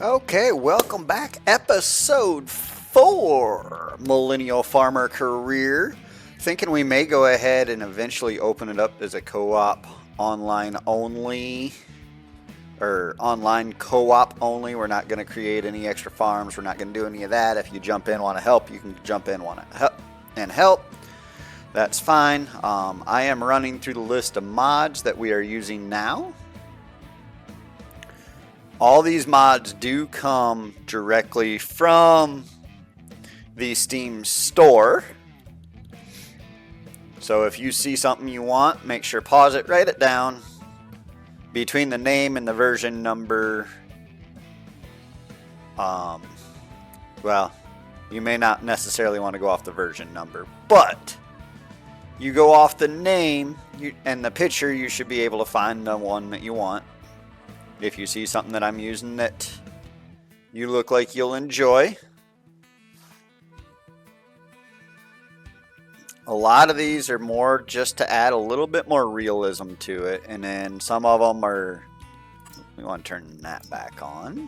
Okay, welcome back. Episode 4, Millennial Farmer Career. Thinking we may go ahead and eventually open it up as a co-op online only, or online co-op only. We're not going to create any extra farms. We're not going to do any of that. If you jump in, want to help, you can jump in, want to help. That's fine. I am running through the list of mods that we are using now. All these mods do come directly from the Steam store. So if you see something you want, make sure pause it, write it down. Between the name and the version number, well, you may not necessarily want to go off the version number, but you go off the name and the picture, you should be able to find the one that you want. If you see something that I'm using that you look like you'll enjoy. A lot of these are more just to add a little bit more realism to it. And then some of them are, we want to turn that back on.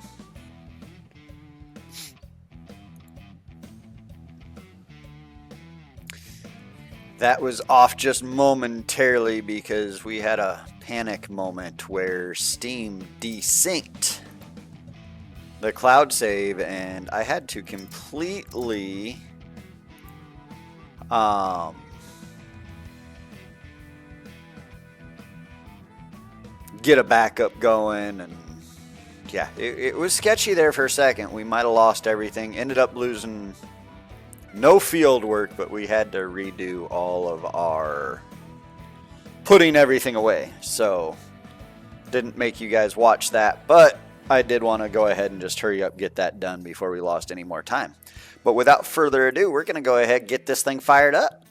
That was off just momentarily because we had a panic moment where Steam desynced the cloud save and I had to completely get a backup going, and yeah, it was sketchy there for a second. We might have lost everything, ended up losing no field work, but we had to redo all of our putting everything away. So didn't make you guys watch that, but I did want to go ahead and just hurry up, get that done before we lost any more time. But without further ado, we're going to go ahead and get this thing fired up.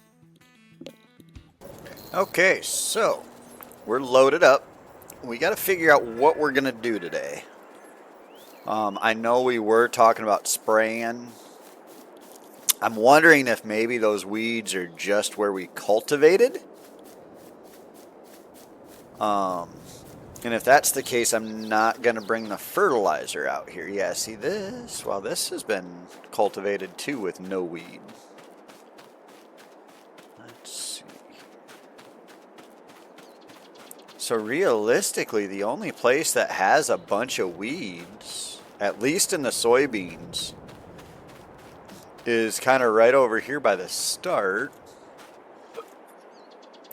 Okay, so we're loaded up. We got to figure out what we're going to do today. I know we were talking about spraying. I'm wondering if maybe those weeds are just where we cultivated. And if that's the case, I'm not going to bring the fertilizer out here. Yeah, see this? Well, this has been cultivated too with no weed. Let's see. So realistically, the only place that has a bunch of weeds, at least in the soybeans, is kind of right over here by the start.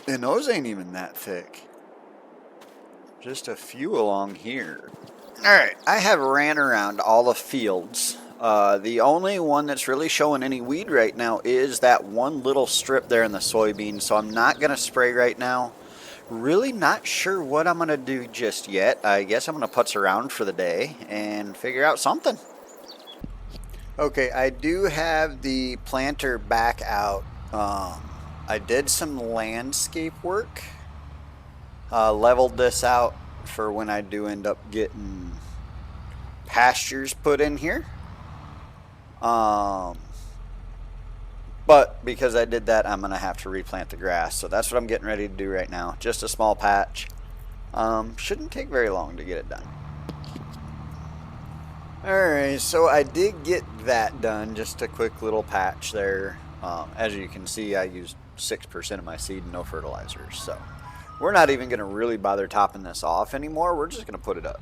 And those ain't even that thick. Just a few along here. Alright, I have ran around all the fields. The only one that's really showing any weed right now is that one little strip there in the soybeans, so I'm not going to spray right now. Really not sure what I'm going to do just yet. I guess I'm going to putz around for the day and figure out something. Okay, I do have the planter back out. I did some landscape work. Leveled this out for when I do end up getting pastures put in here. But because I did that, I'm going to have to replant the grass. So that's what I'm getting ready to do right now. Just a small patch. Shouldn't take very long to get it done. Alright, so I did get that done. Just a quick little patch there. As you can see, I used 6% of my seed and no fertilizers. So we're not even going to really bother topping this off anymore. We're just going to put it up.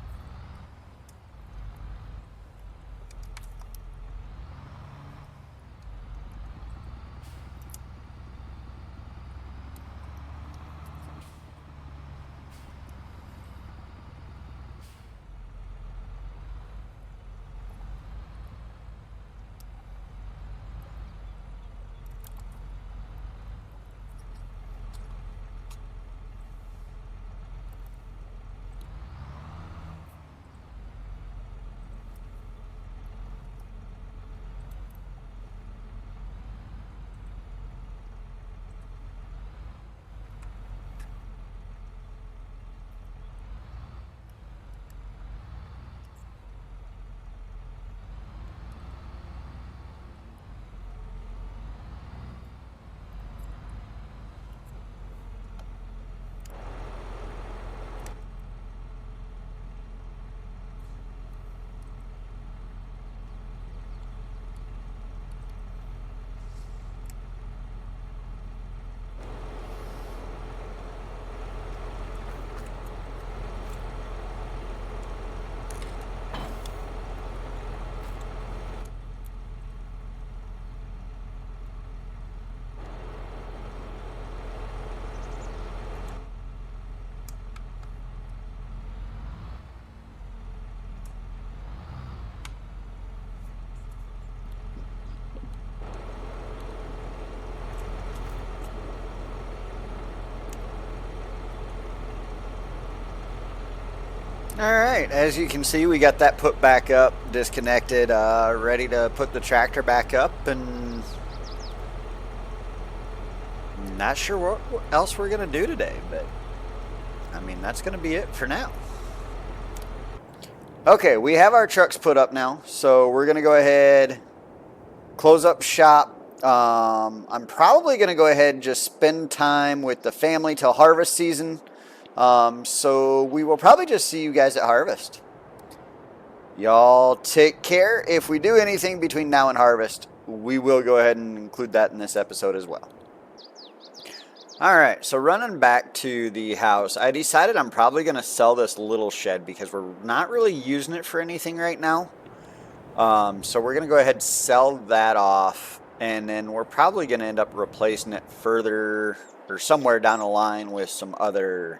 Alright, as you can see, we got that put back up, disconnected, ready to put the tractor back up, and not sure what else we're going to do today, but I mean, that's going to be it for now. Okay, we have our trucks put up now, so we're going to go ahead, close up shop. I'm probably going to go ahead and just spend time with the family till harvest season. So we will probably just see you guys at harvest. Y'all take care. If we do anything between now and harvest, we will go ahead and include that in this episode as well. Alright, so running back to the house, I decided I'm probably going to sell this little shed because we're not really using it for anything right now. So we're going to go ahead and sell that off, and then we're probably going to end up replacing it further or somewhere down the line with some other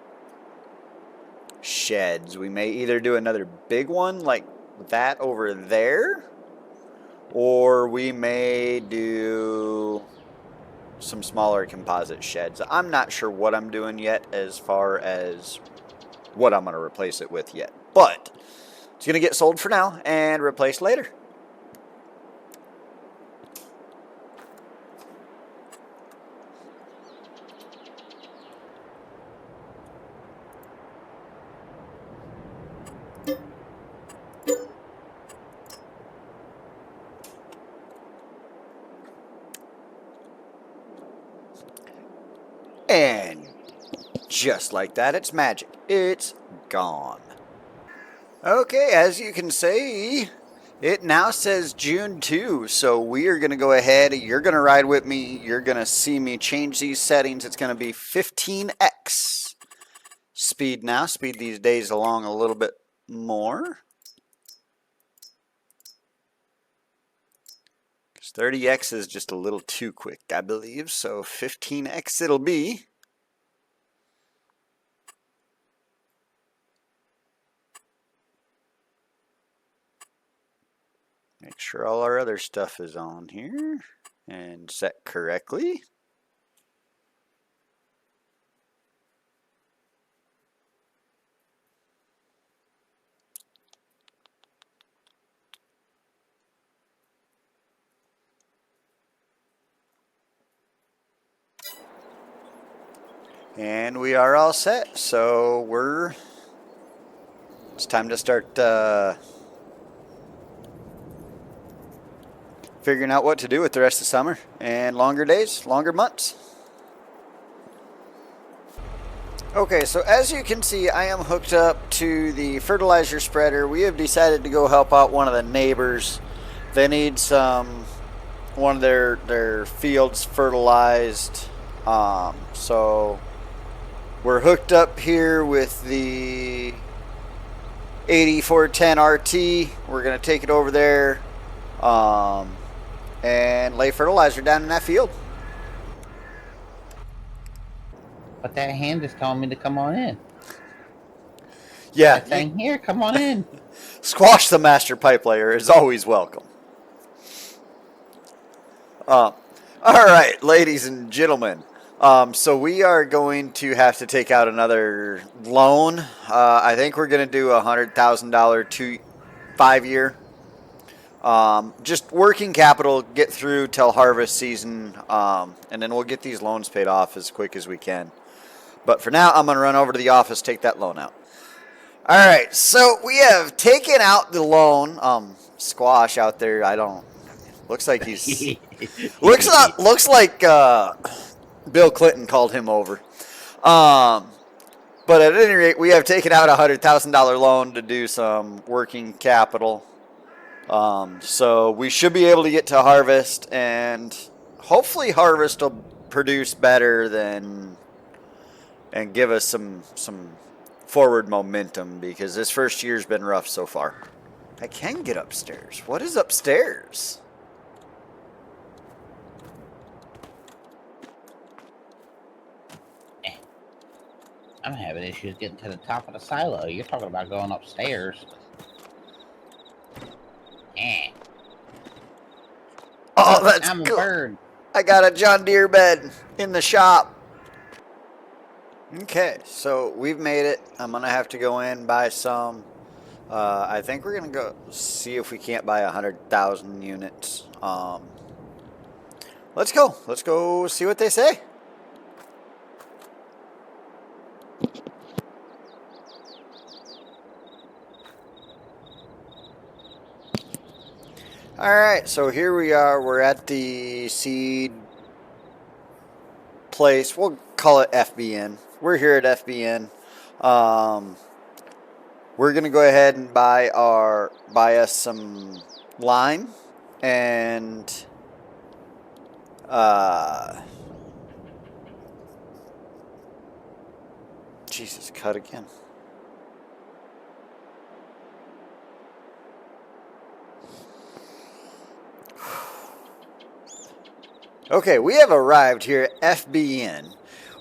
sheds. We may either do another big one like that over there, or we may do some smaller composite sheds. I'm not sure what I'm doing yet as far as what I'm going to replace it with yet, but it's going to get sold for now and replaced later. And just like that, it's magic. It's gone. Okay, as you can see, it now says June 2, so we are going to go ahead. You're going to ride with me. You're going to see me change these settings. It's going to be 15x speed now. Speed these days along a little bit more. 30x is just a little too quick, I believe, so 15x it'll be. Make sure all our other stuff is on here and set correctly. And we are all set, so it's time to start figuring out what to do with the rest of summer and longer days, longer months. Okay, so as you can see, I am hooked up to the fertilizer spreader. We have decided to go help out one of the neighbors. They need one of their fields fertilized, so we're hooked up here with the 8410 RT. We're going to take it over there and lay fertilizer down in that field. But that hand is telling me to come on in. Yeah. That thing here, come on in. Squash the master pipe layer is always welcome. All right, ladies and gentlemen. So we are going to have to take out another loan. I think we're going to do a $100,000 5-year. Just working capital, get through till harvest season, and then we'll get these loans paid off as quick as we can. But for now, I'm going to run over to the office, take that loan out. All right, so we have taken out the loan. Squash out there, looks like he's, looks like Bill Clinton called him over. But at any rate, we have taken out a $100,000 loan to do some working capital. So we should be able to get to harvest, and hopefully harvest will produce better and give us some forward momentum, because this first year's been rough so far. I can get upstairs. What is upstairs? I'm having issues getting to the top of the silo. You're talking about going upstairs. Oh, that's I'm cool. a bird. I got a John Deere bed in the shop. Okay, so we've made it. I'm going to have to go in, buy some I think we're gonna go see if we can't buy 100,000 units. Let's go. Let's go see what they say. All right, so here we are. We're at the seed place. We'll call it FBN. We're here at FBN. We're gonna go ahead and buy us some lime and Jesus, cut again. Okay, we have arrived here at FBN.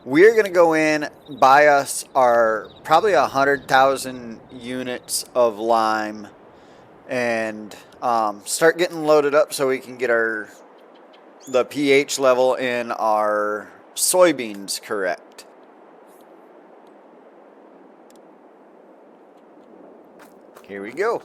We're going to go in, buy us our probably 100,000 units of lime and start getting loaded up so we can get the pH level in our soybeans correct. Here we go.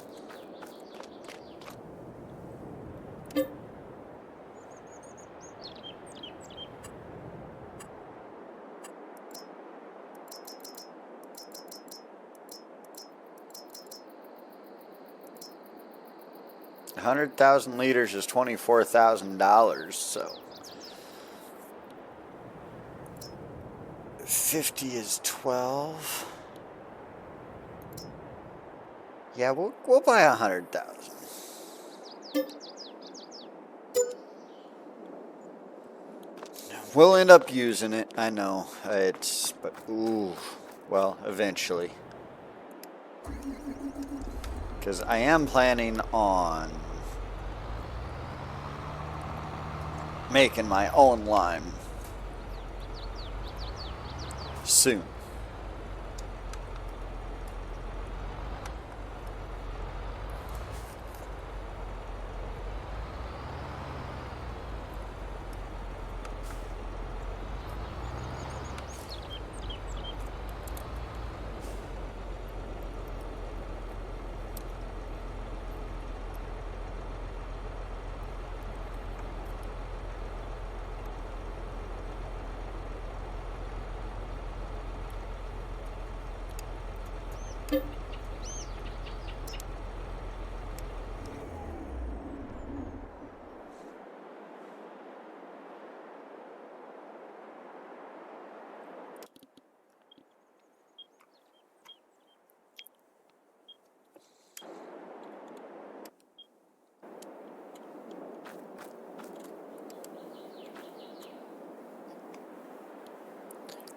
$100,000 is $24,000, so 50 is 12. Yeah, we'll buy 100,000. We'll end up using it. I know but ooh, well, eventually, because I am planning on making my own lime soon.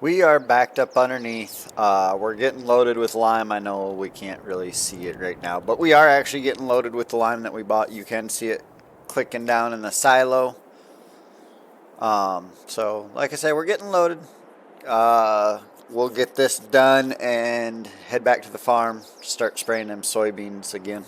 We are backed up underneath. We're getting loaded with lime. I know we can't really see it right now, but we are actually getting loaded with the lime that we bought. You can see it clicking down in the silo. So, like I said, we're getting loaded. We'll get this done and head back to the farm, start spraying them soybeans again.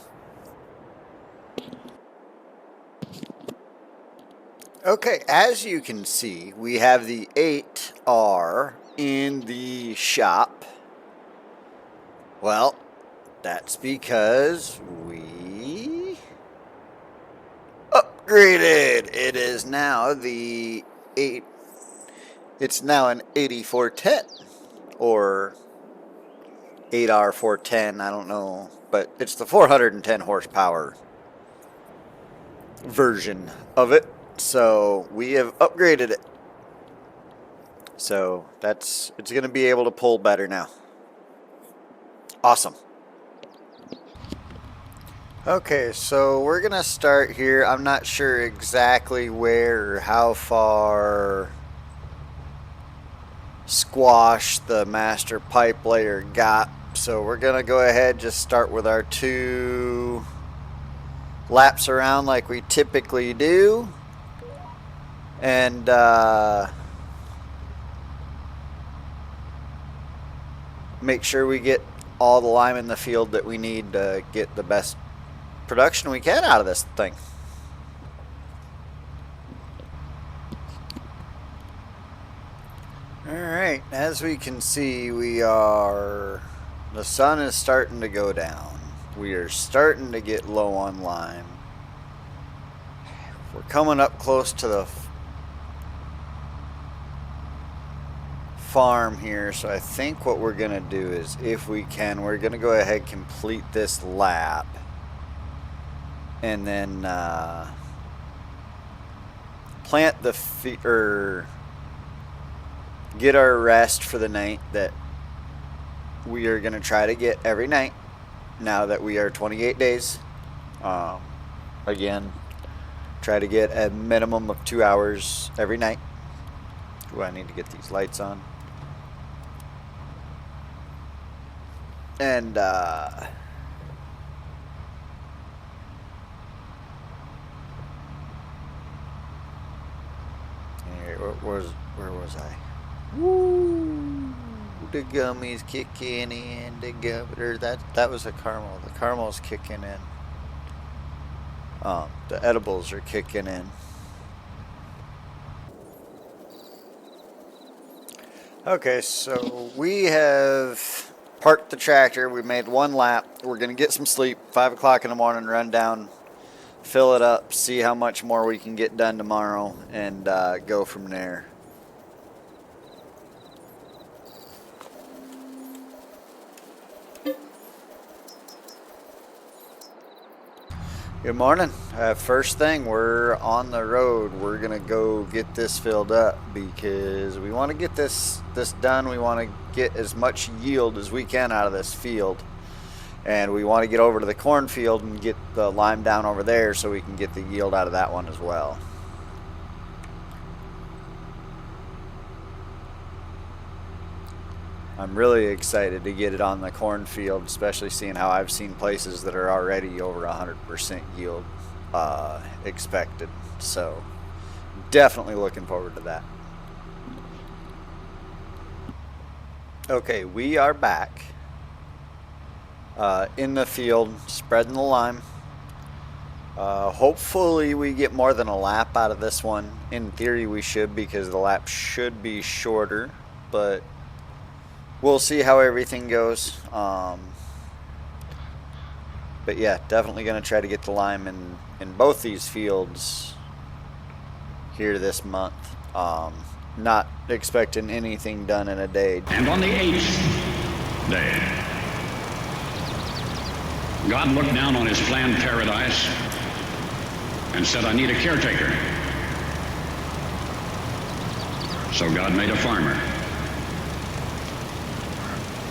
Okay, as you can see, we have the 8R in the shop. Well, that's because we upgraded. It is now the 8. It's now an 8410 or 8R410. I don't know, but it's the 410 horsepower version of it. So we have upgraded it. So it's going to be able to pull better now. Awesome. Okay, so we're going to start here. I'm not sure exactly where or how far squash the master pipe layer got. So we're going to go ahead, just start with our 2 laps around like we typically do. And make sure we get all the lime in the field that we need to get the best production we can out of this thing. Alright, as we can see, the sun is starting to go down. We are starting to get low on lime. We're coming up close to the farm here, so I think what we're going to do is, if we can, we're going to go ahead and complete this lap. And then plant the get our rest for the night that we are going to try to get every night now that we are 28 days. Again, try to get a minimum of 2 hours every night. Ooh, I need to get these lights on. And here, where was I? Woo! The gummies kicking in. That was a caramel. The caramel's kicking in. The edibles are kicking in. Okay, so we have parked the tractor. We made one lap. We're gonna get some sleep. 5 o'clock in the morning. Run down, fill it up, see how much more we can get done tomorrow, and go from there. Good morning. First thing, we're on the road. We're gonna go get this filled up because we want to get this done. We want to get as much yield as we can out of this field, and we want to get over to the cornfield and get the lime down over there so we can get the yield out of that one as well. I'm really excited to get it on the cornfield, especially seeing how I've seen places that are already over 100% yield expected. So definitely looking forward to that. Okay, we are back in the field spreading the lime. Hopefully we get more than a lap out of this one. In theory we should, because the lap should be shorter, but we'll see how everything goes. But yeah, definitely going to try to get the lime in both these fields here this month. Not expecting anything done in a day. And on the 8th day, God looked down on his planned paradise and said, I need a caretaker. So God made a farmer.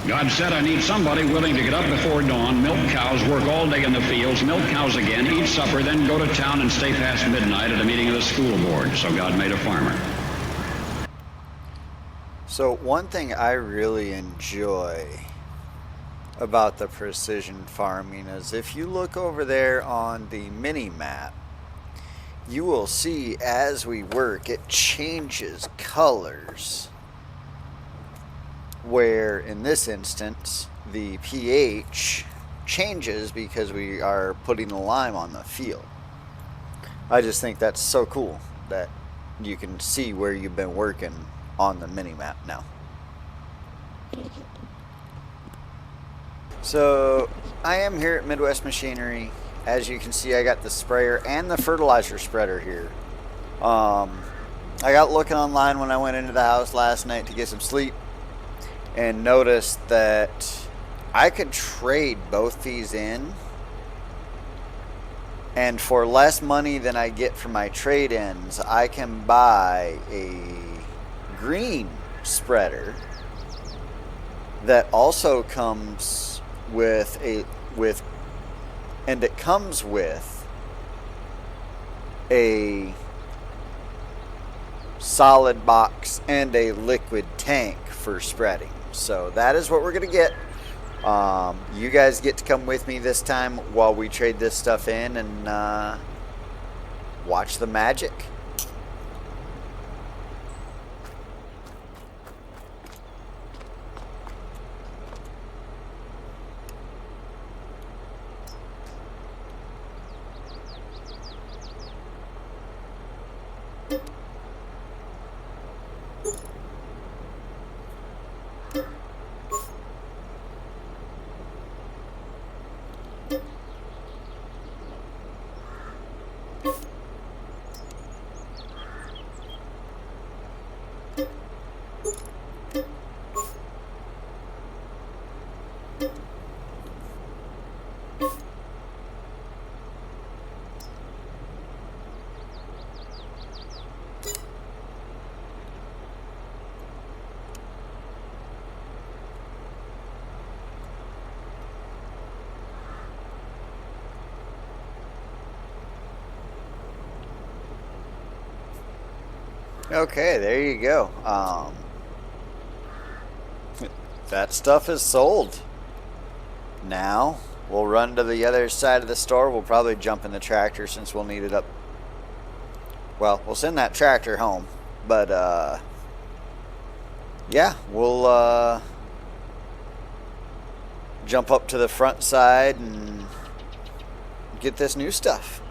God said, I need somebody willing to get up before dawn, milk cows, work all day in the fields, milk cows again, eat supper, then go to town and stay past midnight at a meeting of the school board. So God made a farmer. So one thing I really enjoy about the precision farming is if you look over there on the mini map, you will see as we work it changes colors, where in this instance the pH changes because we are putting the lime on the field. I just think that's so cool that you can see where you've been working on the mini map now. So I am here at Midwest Machinery. As you can see, I got the sprayer and the fertilizer spreader here. I got looking online when I went into the house last night to get some sleep and noticed that I could trade both these in, and for less money than I get for my trade-ins, I can buy a green spreader that also comes with it comes with a solid box and a liquid tank for spreading. So that is what we're gonna get. You guys get to come with me this time while we trade this stuff in and watch the magic. Okay, there you go. That stuff is sold. Now, we'll run to the other side of the store. We'll probably jump in the tractor since we'll need it up. Well, we'll send that tractor home. But, yeah, we'll jump up to the front side and get this new stuff.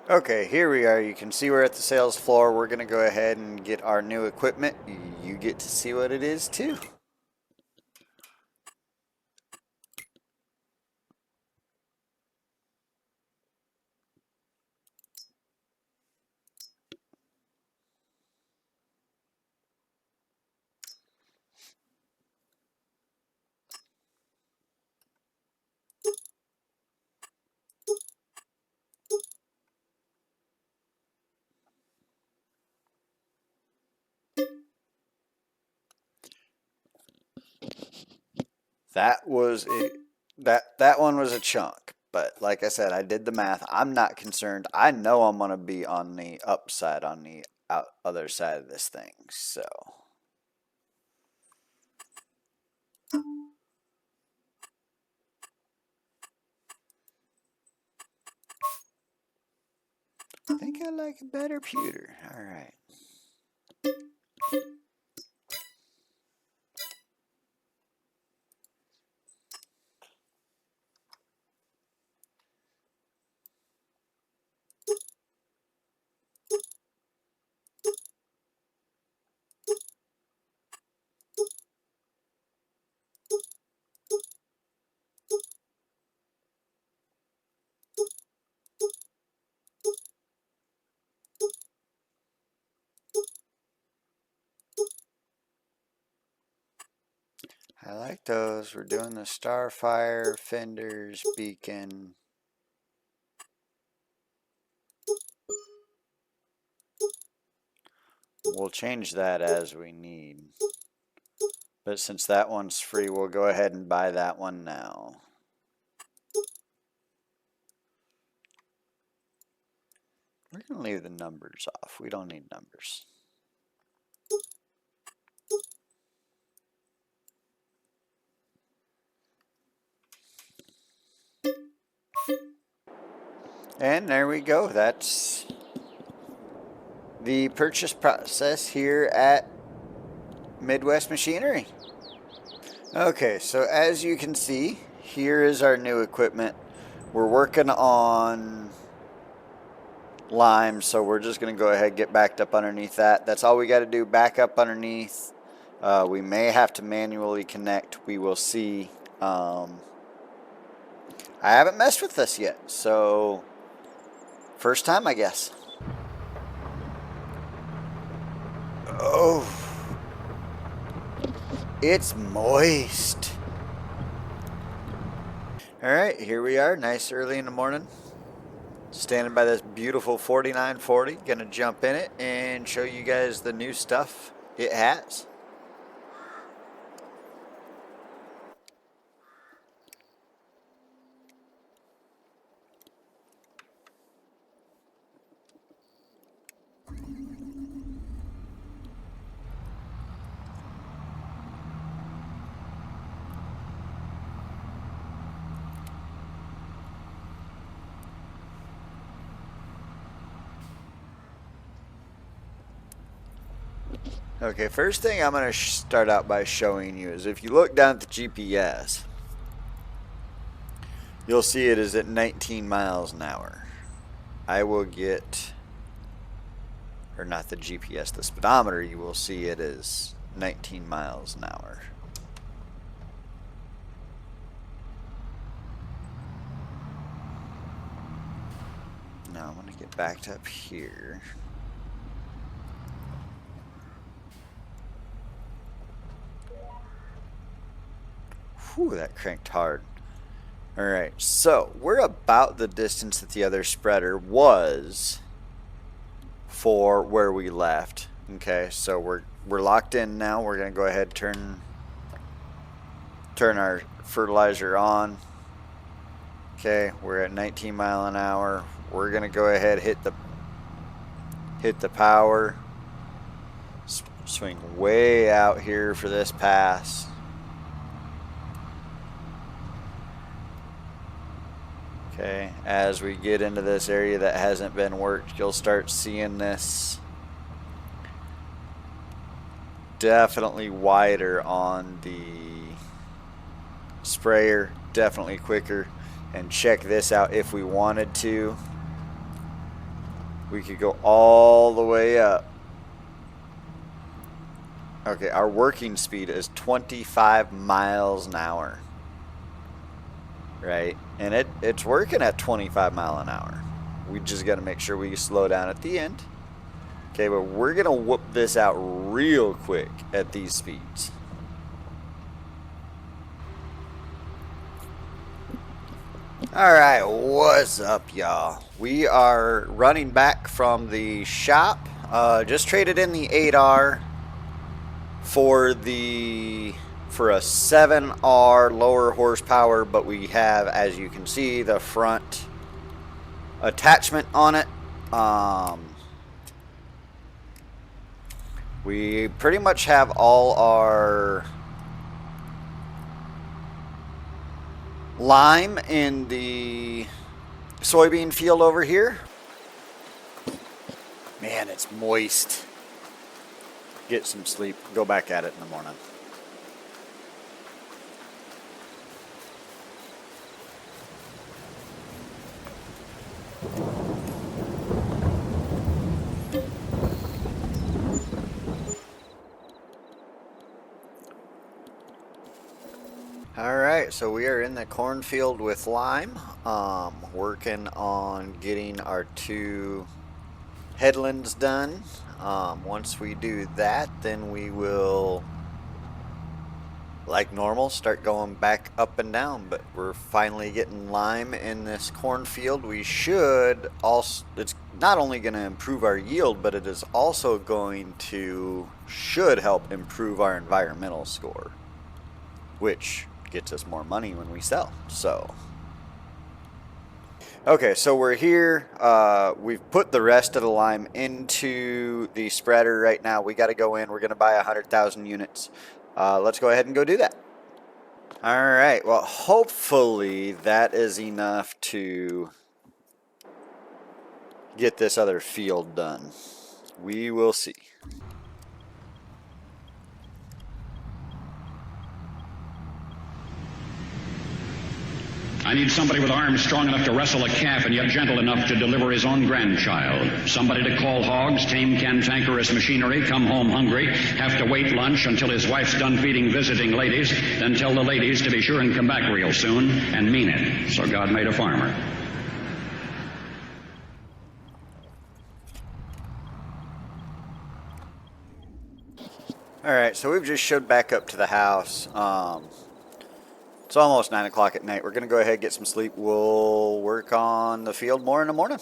Okay, here we are. You can see we're at the sales floor. We're going to go ahead and get our new equipment. You get to see what it is too. That was that one was a chunk, but like I said, I did the math. I'm not concerned. I know I'm gonna be on the upside on the other side of this thing. So I think I like a better pewter. All right. I like those. We're doing the Starfire, fenders, beacon. We'll change that as we need. But since that one's free, we'll go ahead and buy that one now. We're going to leave the numbers off. We don't need numbers. And there we go. That's the purchase process here at Midwest Machinery. Okay, so as you can see, here is our new equipment. We're working on lime, so we're just going to go ahead and get backed up underneath that. That's all we got to do, back up underneath. We may have to manually connect. We will see. I haven't messed with this yet, so first time, I guess. Oh, it's moist. All right, here we are, nice early in the morning. Standing by this beautiful 4940. Gonna jump in it and show you guys the new stuff it has. Okay, first thing I'm going to start out by showing you is if you look down at the GPS, you'll see it is at 19 miles an hour. I will get, or not the GPS, the speedometer, you will see it is 19 miles an hour. Now I'm going to get backed up here. Whew, that cranked hard. Alright, so we're about the distance that the other spreader was for where we left. Okay, so we're locked in now. We're going to go ahead and turn our fertilizer on. Okay, we're at 19 mile an hour. We're going to go ahead hit the power. Swing way out here for this pass. Okay, as we get into this area that hasn't been worked, you'll start seeing this definitely wider on the sprayer, definitely quicker. And check this out, if we wanted to, we could go all the way up. Okay, our working speed is 25 miles an hour. Right, and it's working at 25 mile an hour. We just got to make sure we slow down at the end. Okay, but we're gonna whoop this out real quick at these speeds. All right, what's up, y'all? We are running back from the shop. Just traded in the 8R for a 7R lower horsepower, but we have, as you can see, the front attachment on it. We pretty much have all our lime in the soybean field over here. Man, it's moist. Get some sleep. Go back at it in the morning. Alright, so we are in the cornfield with lime, working on getting our 2 headlands done. Once we do that, then we will, like normal, start going back up and down. But we're finally getting lime in this cornfield. We should also, it's not only going to improve our yield, but it is also going to, should help improve our environmental score, which gets us more money when we sell. So okay, so we're here. We've put the rest of the lime into the spreader right now. We got to go in. We're going to buy 100,000 units. Let's go ahead and go do that. All right, well, hopefully that is enough to get this other field done. We will see. I need somebody with arms strong enough to wrestle a calf and yet gentle enough to deliver his own grandchild. Somebody to call hogs, tame cantankerous machinery, come home hungry, have to wait lunch until his wife's done feeding visiting ladies, then tell the ladies to be sure and come back real soon, and mean it. So God made a farmer. Alright, so we've just showed back up to the house. It's almost 9 o'clock at night. We're going to go ahead and get some sleep. We'll work on the field more in the morning.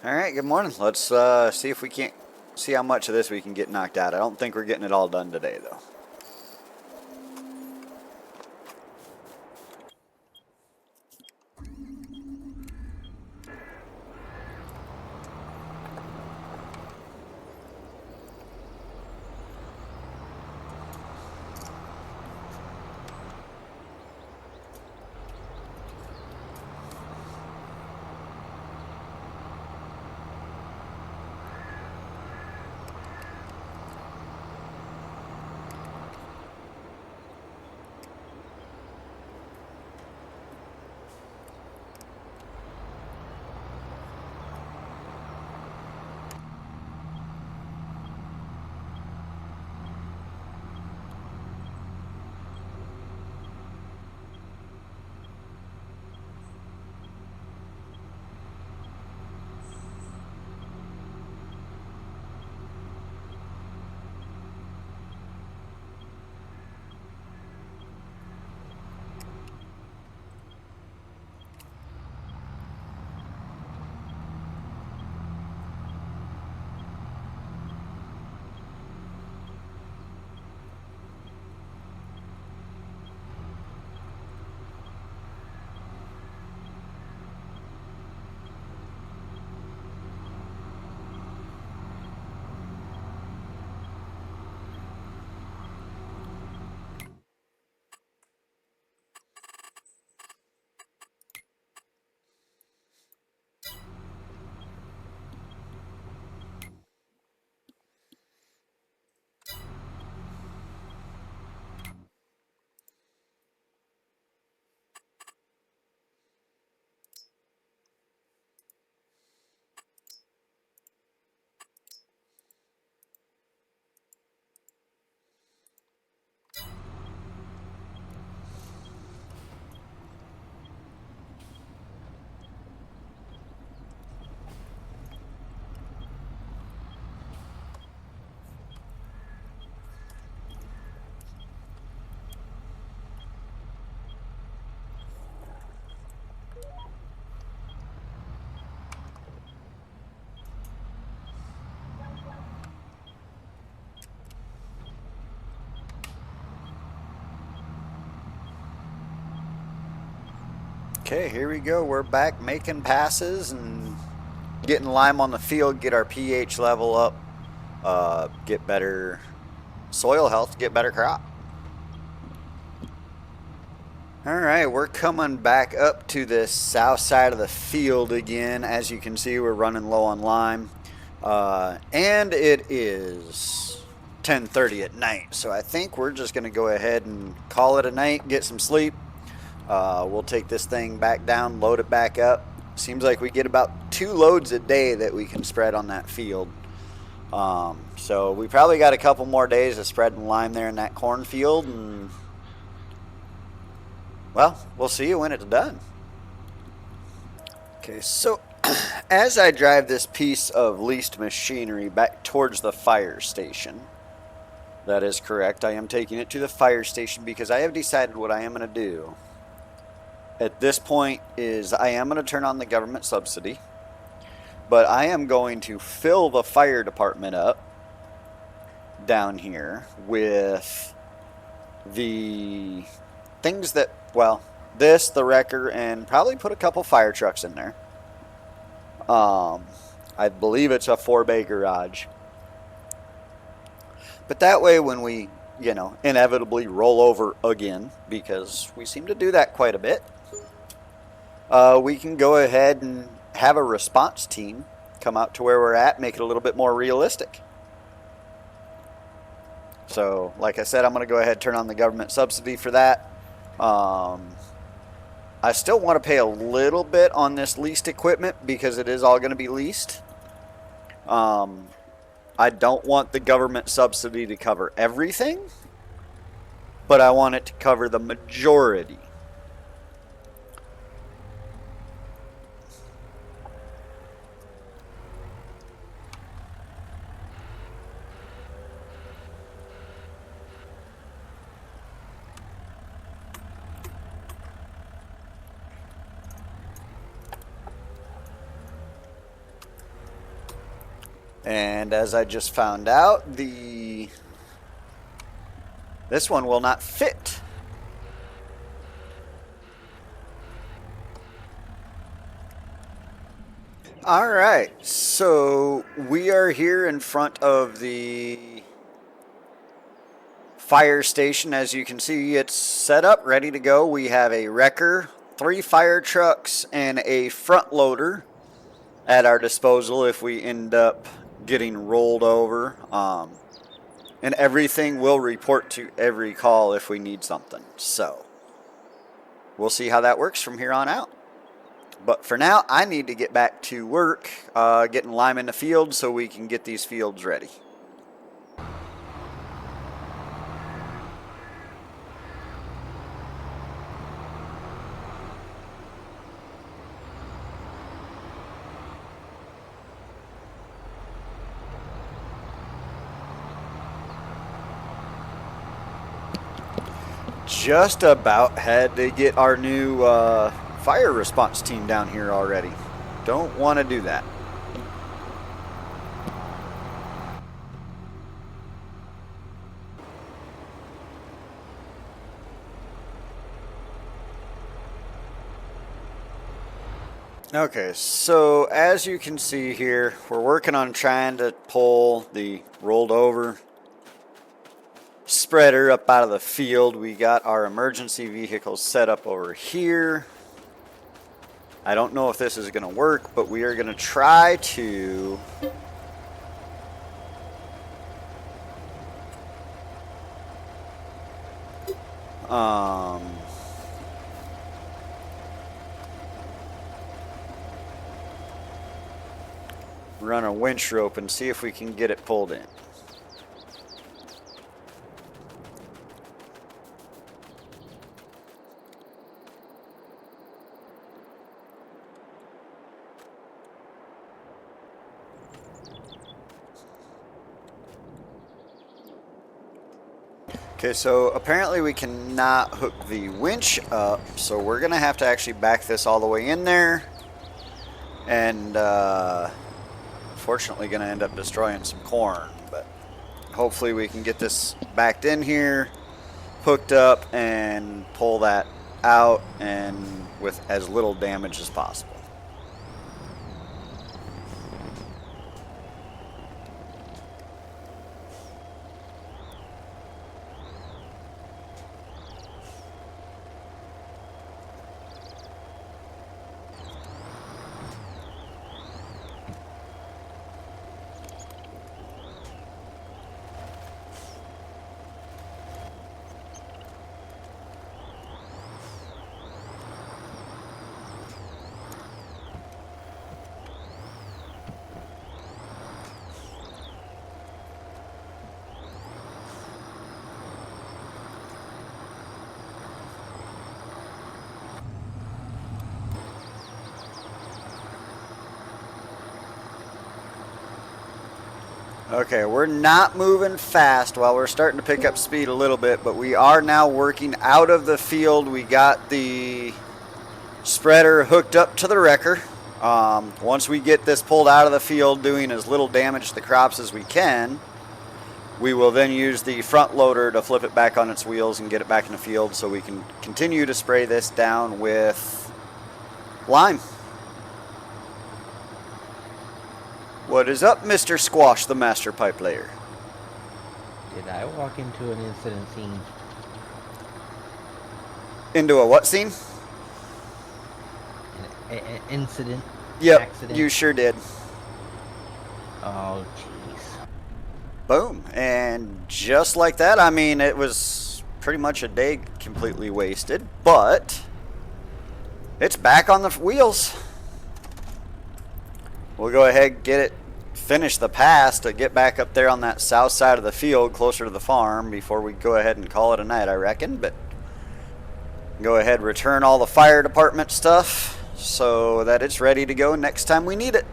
Alright, good morning. Let's see if we can't see how much of this we can get knocked out. I don't think we're getting it all done today, though. Okay, here we go. We're back making passes and getting lime on the field, get our pH level up, get better soil health, get better crop. Alright, we're coming back up to the south side of the field again. As you can see, we're running low on lime. And it is 10:30 at night, so I think we're just going to go ahead and call it a night, get some sleep. We'll take this thing back down, load it back up. Seems like we get about 2 loads a day that we can spread on that field. So we probably got a couple more days of spreading lime there in that cornfield, and well, we'll see you when it's done. Okay, so as I drive this piece of leased machinery back towards the fire station, that is correct, I am taking it to the fire station because I have decided what I am going to do at this point is I am going to turn on the government subsidy, but I am going to fill the fire department up down here with the things that, well, this, the wrecker, and probably put a couple fire trucks in there. I believe it's a 4-bay garage. But that way when we, you know, inevitably roll over again, because we seem to do that quite a bit, we can go ahead and have a response team come out to where we're at, make it a little bit more realistic. So, like I said, I'm going to go ahead and turn on the government subsidy for that. I still want to pay a little bit on this leased equipment because it is all going to be leased. I don't want the government subsidy to cover everything, but I want it to cover the majority. And as I just found out, this one will not fit. All right, so we are here in front of the fire station. As you can see, it's set up, ready to go. We have a wrecker, 3 fire trucks, and a front loader at our disposal if we end up getting rolled over, and everything will report to every call if we need something. So we'll see how that works from here on out. But for now, I need to get back to work, getting lime in the field so we can get these fields ready. Just about had to get our new fire response team down here already. Don't want to do that. Okay, so as you can see here, we're working on trying to pull the rolled over spreader up out of the field. We got our emergency vehicles set up over here. I don't know if this is going to work, but we are going to try to run a winch rope and see if we can get it pulled in. Okay, so apparently we cannot hook the winch up, so we're going to have to actually back this all the way in there, and fortunately going to end up destroying some corn, but hopefully we can get this backed in here, hooked up, and pull that out and with as little damage as possible. Okay, we're not moving fast. Well, we're starting to pick up speed a little bit, but we are now working out of the field. We got the spreader hooked up to the wrecker. Once we get this pulled out of the field, doing as little damage to the crops as we can, we will then use the front loader to flip it back on its wheels and get it back in the field so we can continue to spray this down with lime. What is up, Mr. Squash, the master pipe layer? Did I walk into an incident scene? Into a what scene? An incident? Yep, Accident? you sure did. Oh, jeez. Boom. And just like that, I mean, it was pretty much a day completely wasted, but it's back on the wheels. We'll go ahead and get it, finish the pass to get back up there on that south side of the field closer to the farm before we go ahead and call it a night, I reckon. But go ahead, return all the fire department stuff so that it's ready to go next time we need it.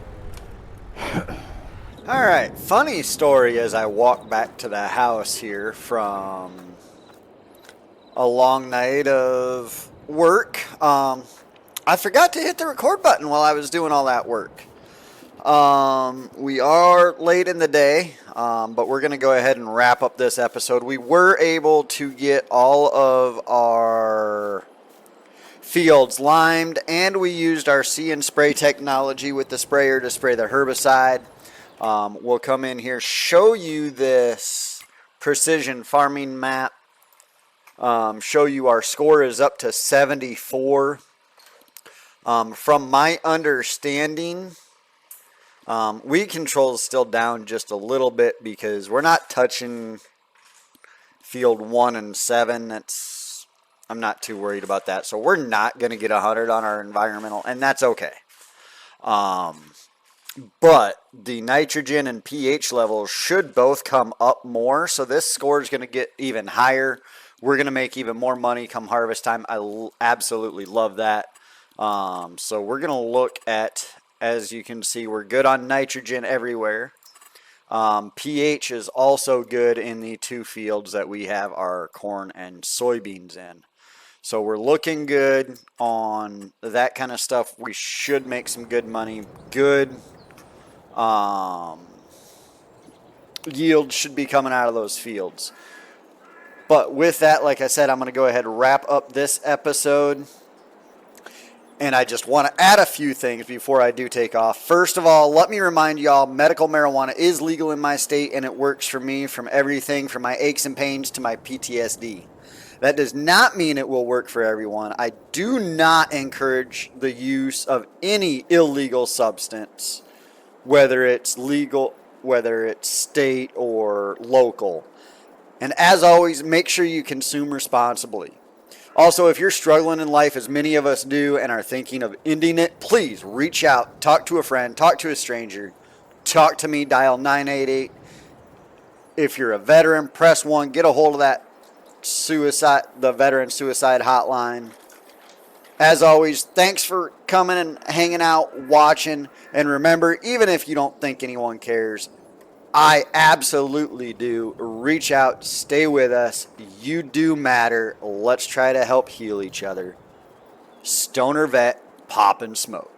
All right, funny story as I walk back to the house here from a long night of work. I forgot to hit the record button while I was doing all that work. We are late in the day, but we're going to go ahead and wrap up this episode. We were able to get all of our fields limed, and we used our see and spray technology with the sprayer to spray the herbicide. We'll come in here, show you this precision farming map, show you our score is up to 74. From my understanding, weed control is still down just a little bit because we're not touching field 1 and 7. I'm not too worried about that. So we're not going to get 100 on our environmental, and that's okay. But the nitrogen and pH levels should both come up more. So this score is going to get even higher. We're going to make even more money come harvest time. I absolutely love that. So we're going to look at, as you can see, we're good on nitrogen everywhere. pH is also good in the 2 fields that we have our corn and soybeans in. So we're looking good on that kind of stuff. We should make some good money. Good yield should be coming out of those fields. But with that, like I said, I'm going to go ahead and wrap up this episode. And I just want to add a few things before I do take off. First of all, let me remind y'all, medical marijuana is legal in my state, and it works for me from everything from my aches and pains to my PTSD. That does not mean it will work for everyone. I do not encourage the use of any illegal substance, whether it's legal, whether it's state or local. And as always, make sure you consume responsibly. Also, if you're struggling in life, as many of us do, and are thinking of ending it, please reach out, talk to a friend, talk to a stranger, talk to me, dial 988. If you're a veteran, press 1, get a hold of that the Veteran Suicide Hotline. As always, thanks for coming and hanging out, watching, and remember, even if you don't think anyone cares, I absolutely do. Reach out, stay with us. You do matter. Let's try to help heal each other. Stoner Vet, pop and smoke.